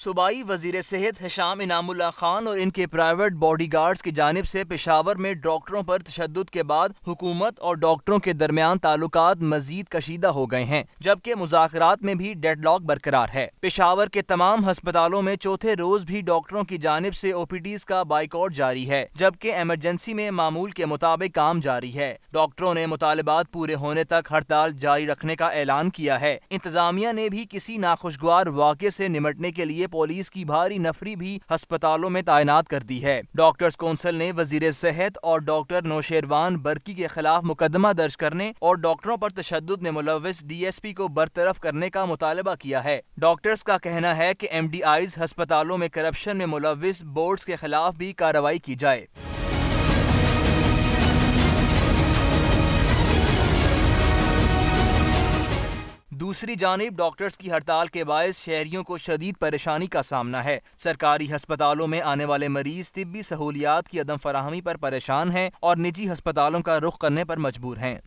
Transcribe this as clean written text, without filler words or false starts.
صوبائی وزیر صحت ہشام انعام اللہ خان اور ان کے پرائیویٹ باڈی گارڈز کی جانب سے پشاور میں ڈاکٹروں پر تشدد کے بعد حکومت اور ڈاکٹروں کے درمیان تعلقات مزید کشیدہ ہو گئے ہیں، جبکہ مذاکرات میں بھی ڈیڈ لاک برقرار ہے۔ پشاور کے تمام ہسپتالوں میں چوتھے روز بھی ڈاکٹروں کی جانب سے او پی ڈیز کا بائیکاٹ جاری ہے، جبکہ ایمرجنسی میں معمول کے مطابق کام جاری ہے۔ ڈاکٹروں نے مطالبات پورے ہونے تک ہڑتال جاری رکھنے کا اعلان کیا ہے۔ انتظامیہ نے بھی کسی ناخوشگوار واقعے سے نمٹنے کے لیے پولیس کی بھاری نفری بھی ہسپتالوں میں تعینات کر دی ہے۔ ڈاکٹرز کونسل نے وزیر صحت اور ڈاکٹر نوشیروان برقی کے خلاف مقدمہ درج کرنے اور ڈاکٹروں پر تشدد میں ملوث ڈی ایس پی کو برطرف کرنے کا مطالبہ کیا ہے۔ ڈاکٹرز کا کہنا ہے کہ ایم ڈی آئیز ہسپتالوں میں کرپشن میں ملوث بورڈز کے خلاف بھی کارروائی کی جائے۔ دوسری جانب ڈاکٹرز کی ہڑتال کے باعث شہریوں کو شدید پریشانی کا سامنا ہے۔ سرکاری ہسپتالوں میں آنے والے مریض طبی سہولیات کی عدم فراہمی پر پریشان ہیں اور نجی ہسپتالوں کا رخ کرنے پر مجبور ہیں۔